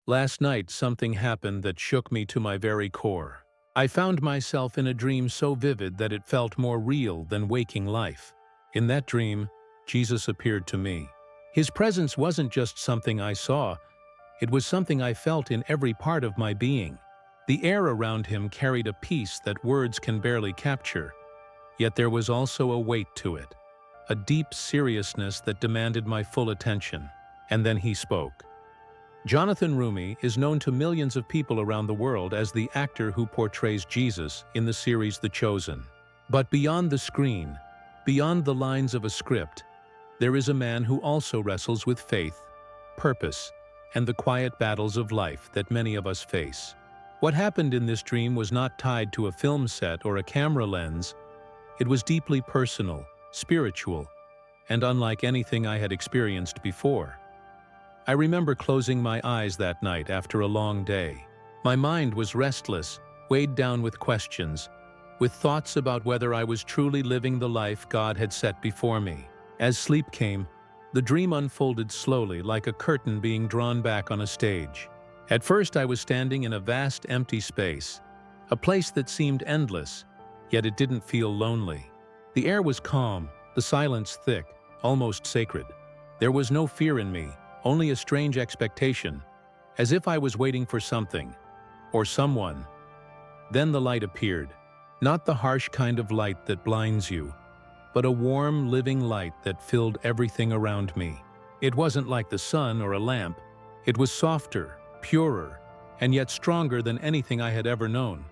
Last night something happened that shook me to my very core. I found myself in a dream so vivid that it felt more real than waking life. In that dream, Jesus appeared to me. His presence wasn't just something I saw, it was something I felt in every part of my being. The air around him carried a peace that words can barely capture, yet there was also a weight to it, a deep seriousness that demanded my full attention. And then he spoke. Jonathan Roumie is known to millions of people around the world as the actor who portrays Jesus in the series The Chosen. But beyond the screen, beyond the lines of a script, there is a man who also wrestles with faith, purpose, and the quiet battles of life that many of us face. What happened in this dream was not tied to a film set or a camera lens. It was deeply personal, spiritual, and unlike anything I had experienced before. I remember closing my eyes that night after a long day. My mind was restless, weighed down with questions, with thoughts about whether I was truly living the life God had set before me. As sleep came, the dream unfolded slowly like a curtain being drawn back on a stage. At first I was standing in a vast empty space, a place that seemed endless, yet it didn't feel lonely. The air was calm, the silence thick, almost sacred. There was no fear in me, only a strange expectation, as if I was waiting for something, or someone. Then the light appeared, not the harsh kind of light that blinds you, but a warm, living light that filled everything around me. It wasn't like the sun or a lamp. It was softer, purer, and yet stronger than anything I had ever known.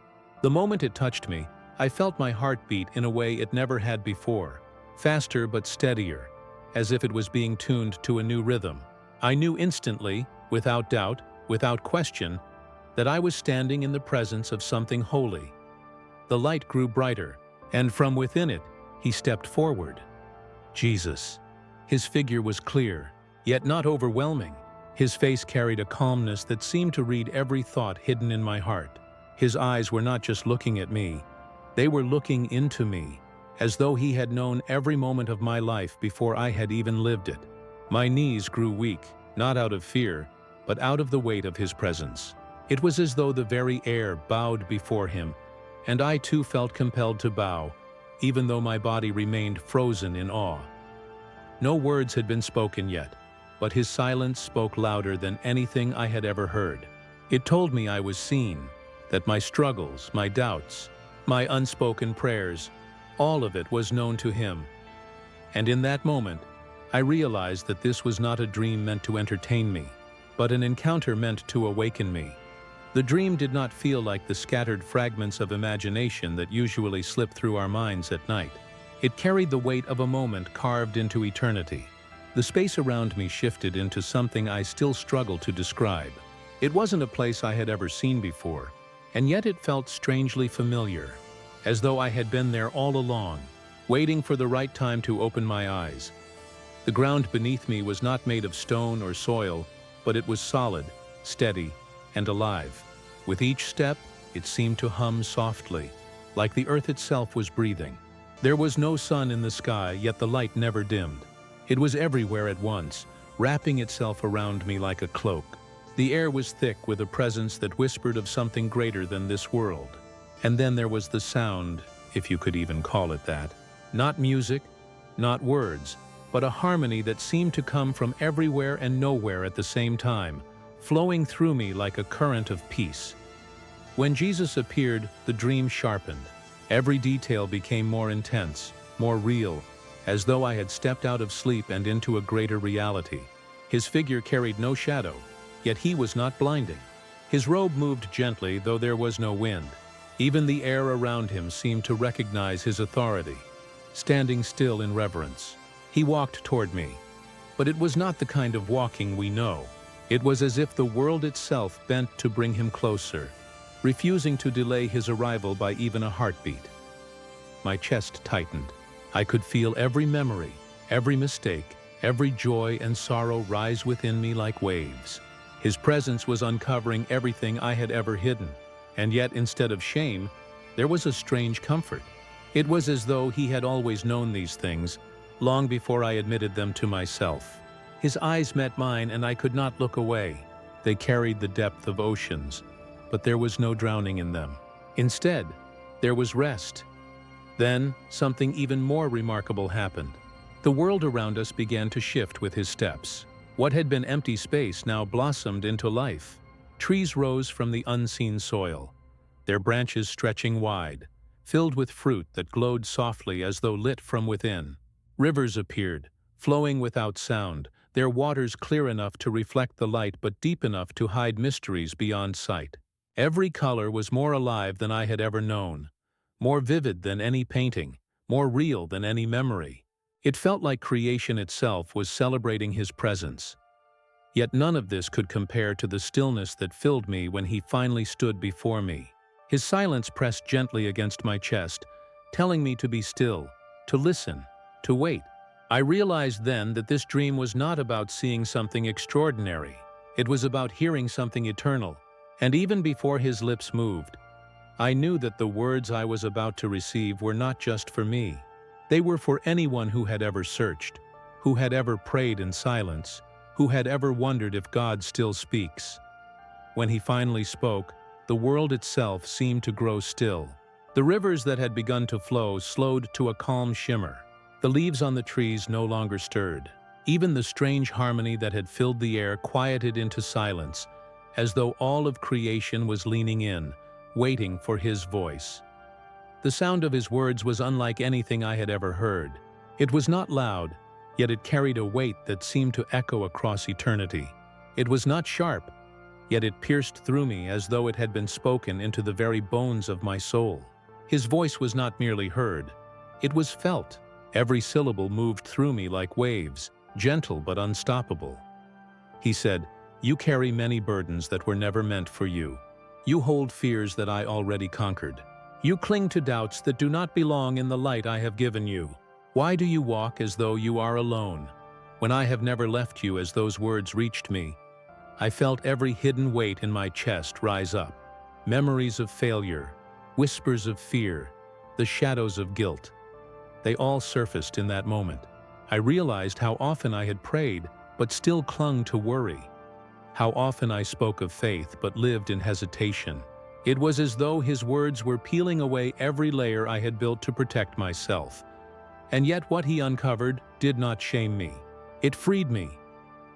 The moment it touched me, I felt my heart beat in a way it never had before, faster but steadier, as if it was being tuned to a new rhythm. I knew instantly, without doubt, without question, that I was standing in the presence of something holy. The light grew brighter, and from within it, he stepped forward. Jesus. His figure was clear, yet not overwhelming. His face carried a calmness that seemed to read every thought hidden in my heart. His eyes were not just looking at me, they were looking into me, as though he had known every moment of my life before I had even lived it. My knees grew weak, not out of fear, but out of the weight of his presence. It was as though the very air bowed before him, and I too felt compelled to bow, even though my body remained frozen in awe. No words had been spoken yet, but his silence spoke louder than anything I had ever heard. It told me I was seen, that my struggles, my doubts, my unspoken prayers, all of it was known to him. And in that moment, I realized that this was not a dream meant to entertain me, but an encounter meant to awaken me. The dream did not feel like the scattered fragments of imagination that usually slip through our minds at night. It carried the weight of a moment carved into eternity. The space around me shifted into something I still struggle to describe. It wasn't a place I had ever seen before, and yet it felt strangely familiar, as though I had been there all along, waiting for the right time to open my eyes. The ground beneath me was not made of stone or soil, but it was solid, steady, and alive. With each step, it seemed to hum softly, like the earth itself was breathing. There was no sun in the sky, yet the light never dimmed. It was everywhere at once, wrapping itself around me like a cloak. The air was thick with a presence that whispered of something greater than this world. And then there was the sound, if you could even call it that. Not music, not words, but a harmony that seemed to come from everywhere and nowhere at the same time, flowing through me like a current of peace. When Jesus appeared, the dream sharpened. Every detail became more intense, more real, as though I had stepped out of sleep and into a greater reality. His figure carried no shadow, yet he was not blinding. His robe moved gently, though there was no wind. Even the air around him seemed to recognize his authority, standing still in reverence. He walked toward me, but it was not the kind of walking we know. It was as if the world itself bent to bring him closer, refusing to delay his arrival by even a heartbeat. My chest tightened. I could feel every memory, every mistake, every joy and sorrow rise within me like waves. His presence was uncovering everything I had ever hidden, and yet instead of shame, there was a strange comfort. It was as though he had always known these things, long before I admitted them to myself. His eyes met mine and I could not look away. They carried the depth of oceans, but there was no drowning in them. Instead, there was rest. Then, something even more remarkable happened. The world around us began to shift with his steps. What had been empty space now blossomed into life. Trees rose from the unseen soil, their branches stretching wide, filled with fruit that glowed softly as though lit from within. Rivers appeared, flowing without sound, their waters clear enough to reflect the light but deep enough to hide mysteries beyond sight. Every color was more alive than I had ever known, more vivid than any painting, more real than any memory. It felt like creation itself was celebrating his presence. Yet none of this could compare to the stillness that filled me when he finally stood before me. His silence pressed gently against my chest, telling me to be still, to listen, to wait. I realized then that this dream was not about seeing something extraordinary. It was about hearing something eternal. And even before his lips moved, I knew that the words I was about to receive were not just for me. They were for anyone who had ever searched, who had ever prayed in silence, who had ever wondered if God still speaks. When he finally spoke, the world itself seemed to grow still. The rivers that had begun to flow slowed to a calm shimmer. The leaves on the trees no longer stirred. Even the strange harmony that had filled the air quieted into silence, as though all of creation was leaning in, waiting for his voice. The sound of his words was unlike anything I had ever heard. It was not loud, yet it carried a weight that seemed to echo across eternity. It was not sharp, yet it pierced through me as though it had been spoken into the very bones of my soul. His voice was not merely heard, it was felt. Every syllable moved through me like waves, gentle but unstoppable. He said, "You carry many burdens that were never meant for you. You hold fears that I already conquered. You cling to doubts that do not belong in the light I have given you. Why do you walk as though you are alone, when I have never left you?" As those words reached me, I felt every hidden weight in my chest rise up. Memories of failure, whispers of fear, the shadows of guilt. They all surfaced in that moment. I realized how often I had prayed, but still clung to worry. How often I spoke of faith, but lived in hesitation. It was as though his words were peeling away every layer I had built to protect myself. And yet what he uncovered did not shame me. It freed me.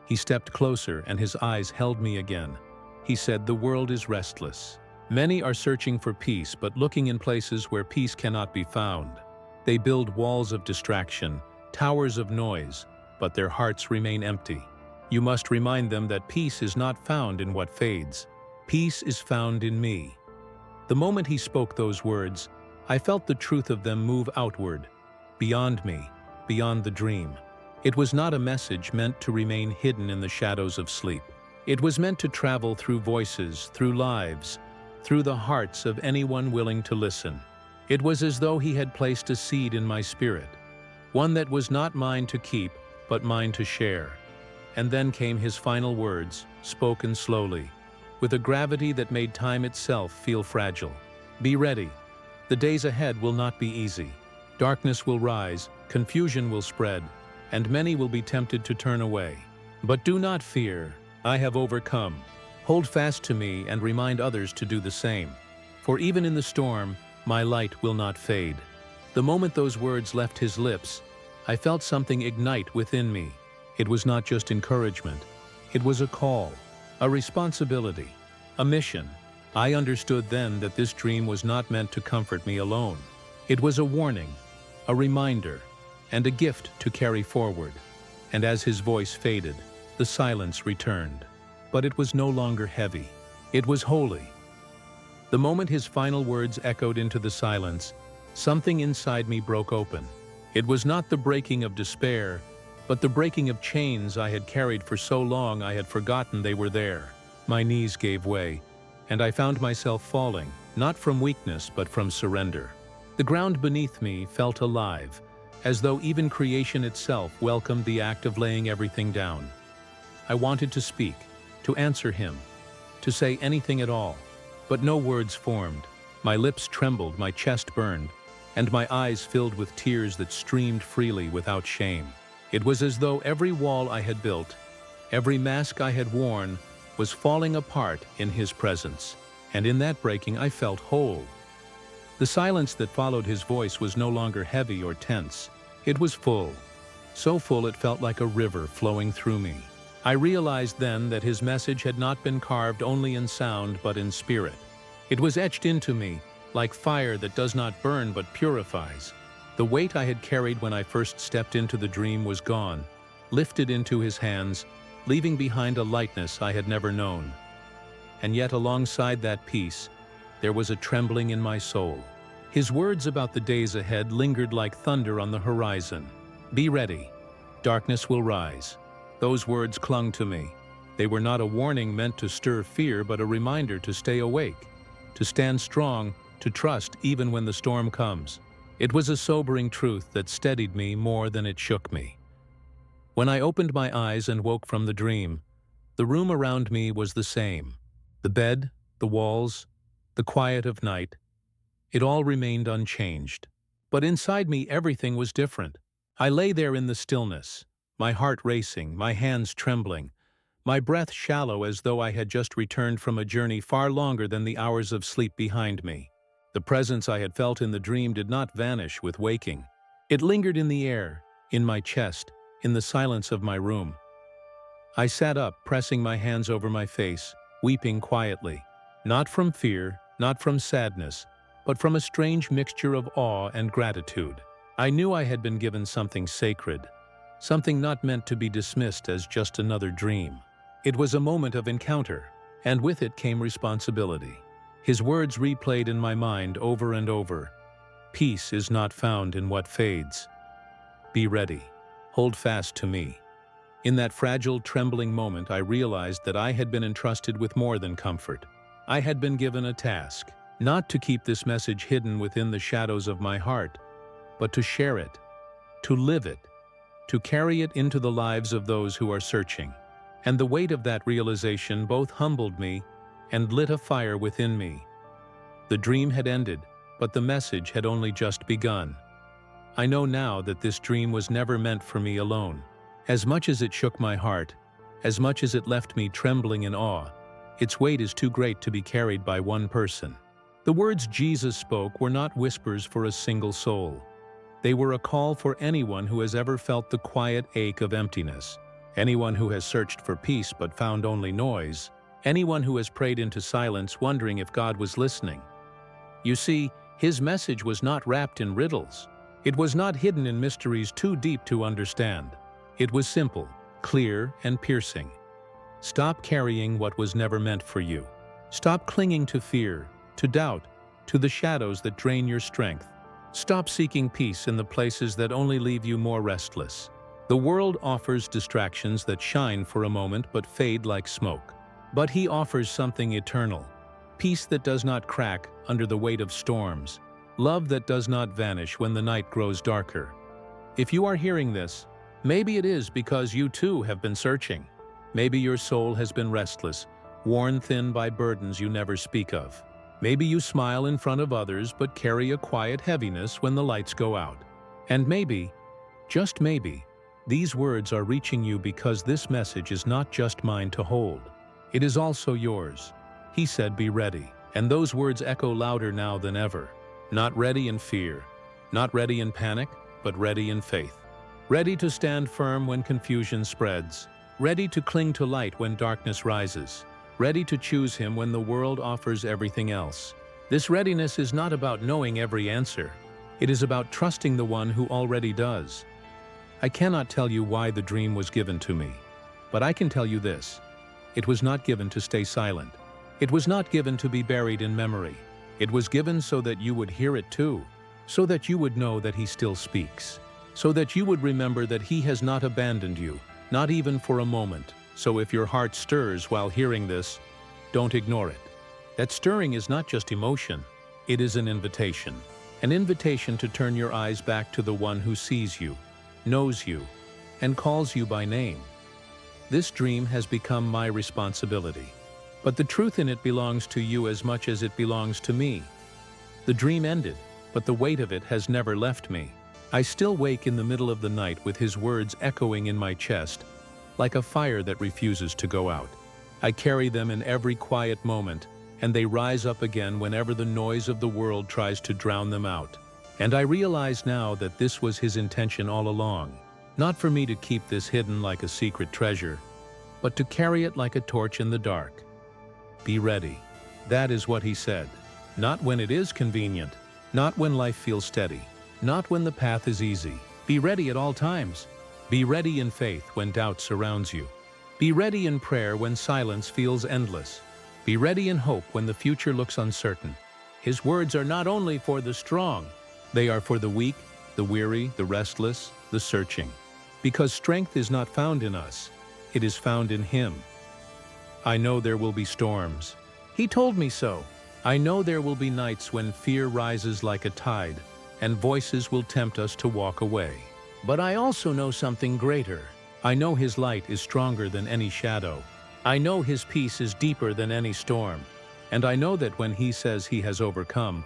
He stepped closer and his eyes held me again. He said, "The world is restless. Many are searching for peace, but looking in places where peace cannot be found. They build walls of distraction, towers of noise, but their hearts remain empty. You must remind them that peace is not found in what fades. Peace is found in me." The moment he spoke those words, I felt the truth of them move outward, beyond me, beyond the dream. It was not a message meant to remain hidden in the shadows of sleep. It was meant to travel through voices, through lives, through the hearts of anyone willing to listen. It was as though he had placed a seed in my spirit, one that was not mine to keep, but mine to share. And then came his final words, spoken slowly, with a gravity that made time itself feel fragile. "Be ready. The days ahead will not be easy. Darkness will rise, confusion will spread, and many will be tempted to turn away. But do not fear. I have overcome. Hold fast to me and remind others to do the same. For even in the storm, my light will not fade." The moment those words left his lips, I felt something ignite within me. It was not just encouragement. It was a call, a responsibility, a mission. I understood then that this dream was not meant to comfort me alone. It was a warning, a reminder, and a gift to carry forward. And as his voice faded, the silence returned. But it was no longer heavy. It was holy. The moment his final words echoed into the silence, something inside me broke open. It was not the breaking of despair, but the breaking of chains I had carried for so long I had forgotten they were there. My knees gave way, and I found myself falling, not from weakness but from surrender. The ground beneath me felt alive, as though even creation itself welcomed the act of laying everything down. I wanted to speak, to answer him, to say anything at all, but no words formed. My lips trembled, my chest burned, and my eyes filled with tears that streamed freely without shame. It was as though every wall I had built, every mask I had worn, was falling apart in his presence, and in that breaking I felt whole. The silence that followed his voice was no longer heavy or tense. It was full, so full it felt like a river flowing through me. I realized then that his message had not been carved only in sound but in spirit. It was etched into me, like fire that does not burn but purifies. The weight I had carried when I first stepped into the dream was gone, lifted into his hands, leaving behind a lightness I had never known. And yet alongside that peace, there was a trembling in my soul. His words about the days ahead lingered like thunder on the horizon. Be ready. Darkness will rise. Those words clung to me. They were not a warning meant to stir fear, but a reminder to stay awake, to stand strong, to trust even when the storm comes. It was a sobering truth that steadied me more than it shook me. When I opened my eyes and woke from the dream, the room around me was the same. The bed, the walls, the quiet of night, it all remained unchanged. But inside me everything was different. I lay there in the stillness, my heart racing, my hands trembling, my breath shallow as though I had just returned from a journey far longer than the hours of sleep behind me. The presence I had felt in the dream did not vanish with waking. It lingered in the air, in my chest, in the silence of my room. I sat up, pressing my hands over my face, weeping quietly. Not from fear, not from sadness, but from a strange mixture of awe and gratitude. I knew I had been given something sacred, something not meant to be dismissed as just another dream. It was a moment of encounter, and with it came responsibility. His words replayed in my mind over and over. Peace is not found in what fades. Be ready. Hold fast to me. In that fragile, trembling moment, I realized that I had been entrusted with more than comfort. I had been given a task, not to keep this message hidden within the shadows of my heart, but to share it, to live it, to carry it into the lives of those who are searching. And the weight of that realization both humbled me and lit a fire within me. The dream had ended, but the message had only just begun. I know now that this dream was never meant for me alone. As much as it shook my heart, as much as it left me trembling in awe, its weight is too great to be carried by one person. The words Jesus spoke were not whispers for a single soul. They were a call for anyone who has ever felt the quiet ache of emptiness, anyone who has searched for peace but found only noise, anyone who has prayed into silence wondering if God was listening. You see, his message was not wrapped in riddles. It was not hidden in mysteries too deep to understand. It was simple, clear, and piercing. Stop carrying what was never meant for you. Stop clinging to fear, to doubt, to the shadows that drain your strength. Stop seeking peace in the places that only leave you more restless. The world offers distractions that shine for a moment but fade like smoke. But he offers something eternal, peace that does not crack under the weight of storms, love that does not vanish when the night grows darker. If you are hearing this, maybe it is because you too have been searching. Maybe your soul has been restless, worn thin by burdens you never speak of. Maybe you smile in front of others but carry a quiet heaviness when the lights go out. And maybe, just maybe, these words are reaching you because this message is not just mine to hold. It is also yours. He said, be ready. And those words echo louder now than ever. Not ready in fear, not ready in panic, but ready in faith. Ready to stand firm when confusion spreads. Ready to cling to light when darkness rises. Ready to choose him when the world offers everything else. This readiness is not about knowing every answer. It is about trusting the one who already does. I cannot tell you why the dream was given to me, but I can tell you this. It was not given to stay silent. It was not given to be buried in memory. It was given so that you would hear it too, so that you would know that he still speaks, so that you would remember that he has not abandoned you, not even for a moment. So if your heart stirs while hearing this, don't ignore it. That stirring is not just emotion, it is an invitation to turn your eyes back to the one who sees you, knows you, and calls you by name. This dream has become my responsibility, but the truth in it belongs to you as much as it belongs to me. The dream ended, but the weight of it has never left me. I still wake in the middle of the night with his words echoing in my chest, like a fire that refuses to go out. I carry them in every quiet moment, and they rise up again whenever the noise of the world tries to drown them out. And I realize now that this was his intention all along, not for me to keep this hidden like a secret treasure, but to carry it like a torch in the dark. Be ready. That is what he said. Not when it is convenient, not when life feels steady, not when the path is easy. Be ready at all times. Be ready in faith when doubt surrounds you. Be ready in prayer when silence feels endless. Be ready in hope when the future looks uncertain. His words are not only for the strong, they are for the weak, the weary, the restless, the searching. Because strength is not found in us, it is found in Him. I know there will be storms. He told me so. I know there will be nights when fear rises like a tide, and voices will tempt us to walk away. But I also know something greater. I know His light is stronger than any shadow. I know His peace is deeper than any storm. And I know that when He says He has overcome,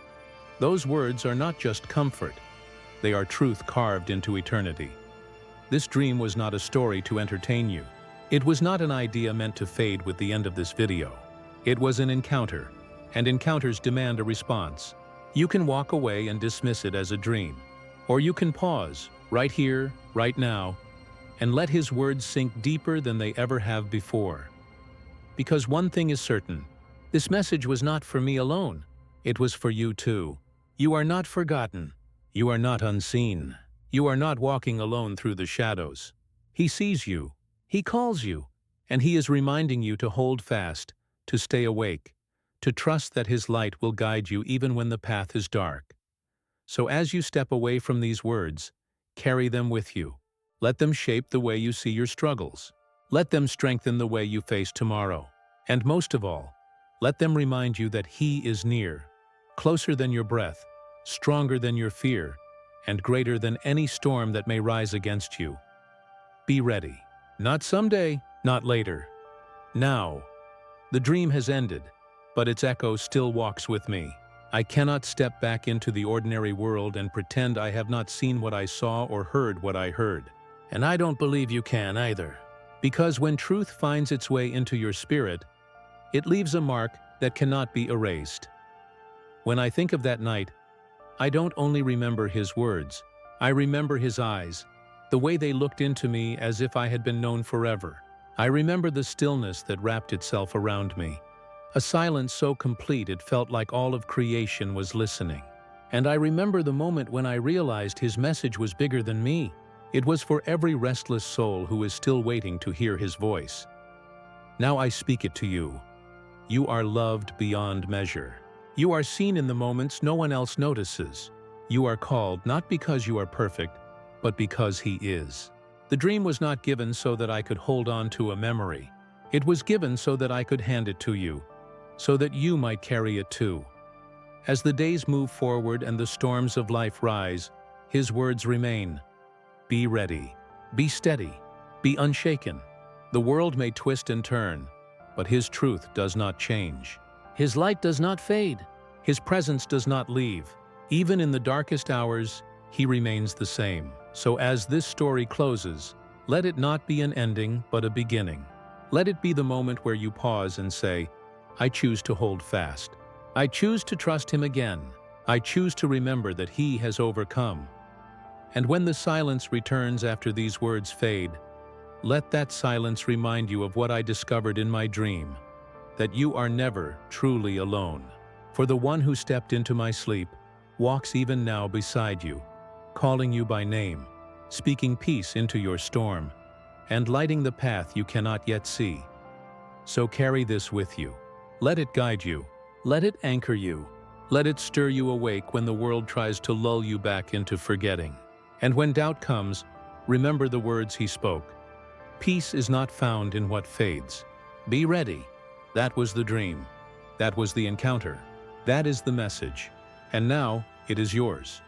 those words are not just comfort. They are truth carved into eternity. This dream was not a story to entertain you. It was not an idea meant to fade with the end of this video. It was an encounter, and encounters demand a response. You can walk away and dismiss it as a dream, or you can pause, right here, right now, and let His words sink deeper than they ever have before. Because one thing is certain, this message was not for me alone. It was for you too. You are not forgotten. You are not unseen. You are not walking alone through the shadows. He sees you. He calls you. And He is reminding you to hold fast, to stay awake, to trust that His light will guide you even when the path is dark. So as you step away from these words, carry them with you. Let them shape the way you see your struggles. Let them strengthen the way you face tomorrow. And most of all, let them remind you that He is near, closer than your breath, stronger than your fear, and greater than any storm that may rise against you. Be ready. Not someday, not later. Now. The dream has ended, but its echo still walks with me. I cannot step back into the ordinary world and pretend I have not seen what I saw or heard what I heard. And I don't believe you can either. Because when truth finds its way into your spirit, it leaves a mark that cannot be erased. When I think of that night, I don't only remember His words, I remember His eyes, the way they looked into me as if I had been known forever. I remember the stillness that wrapped itself around me, a silence so complete it felt like all of creation was listening. And I remember the moment when I realized His message was bigger than me. It was for every restless soul who is still waiting to hear His voice. Now I speak it to you. You are loved beyond measure. You are seen in the moments no one else notices. You are called not because you are perfect, but because He is. The dream was not given so that I could hold on to a memory. It was given so that I could hand it to you, so that you might carry it too. As the days move forward and the storms of life rise, His words remain. Be ready. Be steady. Be unshaken. The world may twist and turn, but His truth does not change. His light does not fade. His presence does not leave. Even in the darkest hours, He remains the same. So as this story closes, let it not be an ending, but a beginning. Let it be the moment where you pause and say, I choose to hold fast. I choose to trust Him again. I choose to remember that He has overcome. And when the silence returns after these words fade, let that silence remind you of what I discovered in my dream, that you are never truly alone. For the one who stepped into my sleep walks even now beside you, calling you by name, speaking peace into your storm, and lighting the path you cannot yet see. So carry this with you. Let it guide you. Let it anchor you. Let it stir you awake when the world tries to lull you back into forgetting. And when doubt comes, remember the words He spoke. Peace is not found in what fades. Be ready. That was the dream. That was the encounter. That is the message. And now it is yours.